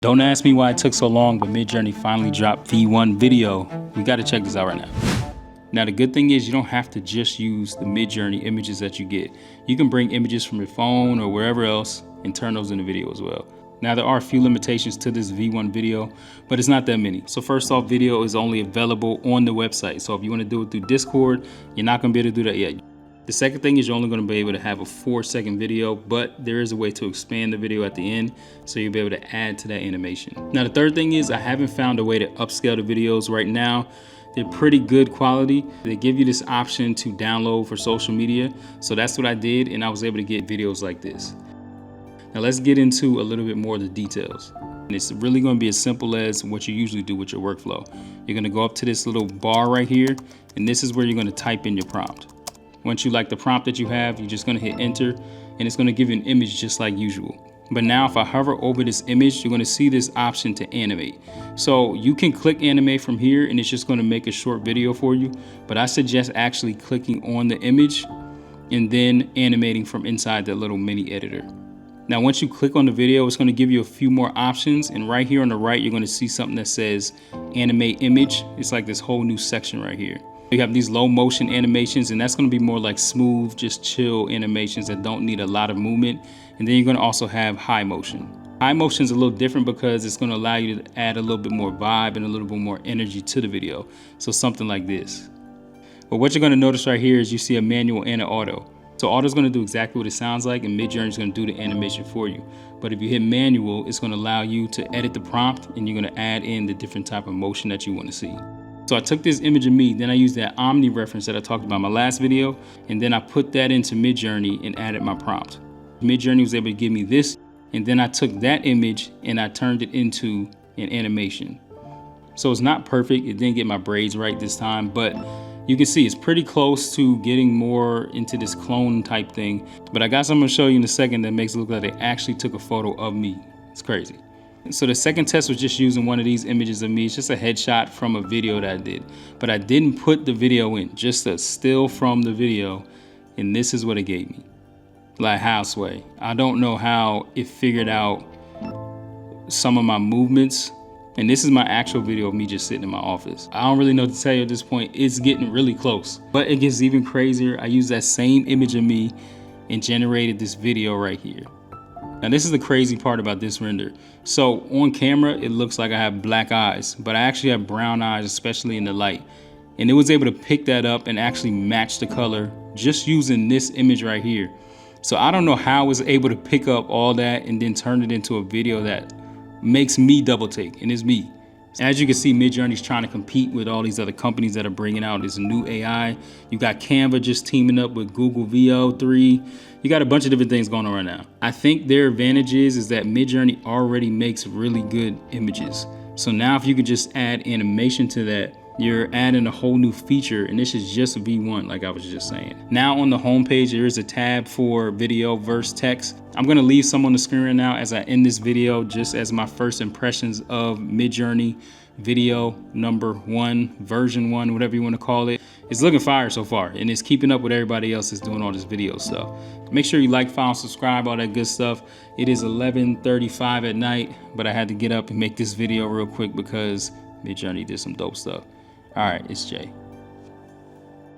Don't ask me why it took so long, but Midjourney finally dropped V1 video. We got to check this out right now. Now, the good thing is you don't have to just use the Midjourney images that you get. You can bring images from your phone or wherever else and turn those into video as well. Now, there are a few limitations to this V1 video, but it's not that many. So first off, video is only available on the website. So if you want to do it through Discord, you're not going to be able to do that yet. The second thing is you're only going to be able to have a 4-second video, but there is a way to expand the video at the end, so you'll be able to add to that animation. Now, the third thing is I haven't found a way to upscale the videos right now. They're pretty good quality. They give you this option to download for social media. So that's what I did, and I was able to get videos like this. Now let's get into a little bit more of the details. And it's really going to be as simple as what you usually do with your workflow. You're going to go up to this little bar right here, and this is where you're going to type in your prompt. Once you like the prompt that you have, you're just going to hit enter, and it's going to give you an image just like usual. But now if I hover over this image, you're going to see this option to animate. So you can click animate from here, and it's just going to make a short video for you. But I suggest actually clicking on the image and then animating from inside that little mini editor. Now, once you click on the video, it's going to give you a few more options. And right here on the right, you're going to see something that says animate image. It's like this whole new section right here. You have these low motion animations, and that's going to be more like smooth, just chill animations that don't need a lot of movement. And then you're going to also have high motion. High motion is a little different because it's going to allow you to add a little bit more vibe and a little bit more energy to the video. So something like this. But what you're going to notice right here is you see a manual and an auto. So auto is going to do exactly what it sounds like, and Midjourney is going to do the animation for you. But if you hit manual, it's going to allow you to edit the prompt, and you're going to add in the different type of motion that you want to see. So I took this image of me, then I used that Omni reference that I talked about in my last video, and then I put that into Midjourney and added my prompt. Midjourney was able to give me this, and then I took that image and I turned it into an animation. So it's not perfect, it didn't get my braids right this time, but you can see it's pretty close to getting more into this clone type thing. But I got something to show you in a second that makes it look like they actually took a photo of me. It's crazy. So the second test was just using one of these images of me. It's just a headshot from a video that I did. But I didn't put the video in, just a still from the video. And this is what it gave me. Like houseway. I don't know how it figured out some of my movements. And this is my actual video of me just sitting in my office. I don't really know what to tell you at this point. It's getting really close. But it gets even crazier. I used that same image of me and generated this video right here. Now this is the crazy part about this render. So on camera, it looks like I have black eyes, but I actually have brown eyes, especially in the light. And it was able to pick that up and actually match the color just using this image right here. So I don't know how it was able to pick up all that and then turn it into a video that makes me double take, and it's me. As you can see, Midjourney's trying to compete with all these other companies that are bringing out this new AI. You got Canva just teaming up with Google VO3. You got a bunch of different things going on right now. I think their advantage is that Midjourney already makes really good images. So now if you could just add animation to that, you're adding a whole new feature, and this is just V1, like I was just saying. Now on the home page, there is a tab for video versus text. I'm gonna leave some on the screen right now as I end this video, just as my first impressions of Midjourney video number 1, version 1, whatever you wanna call it. It's looking fire so far, and it's keeping up with everybody else that's doing all this video stuff. Make sure you like, follow, subscribe, all that good stuff. It is 11:35 at night, but I had to get up and make this video real quick because Midjourney did some dope stuff. All right, it's Jay.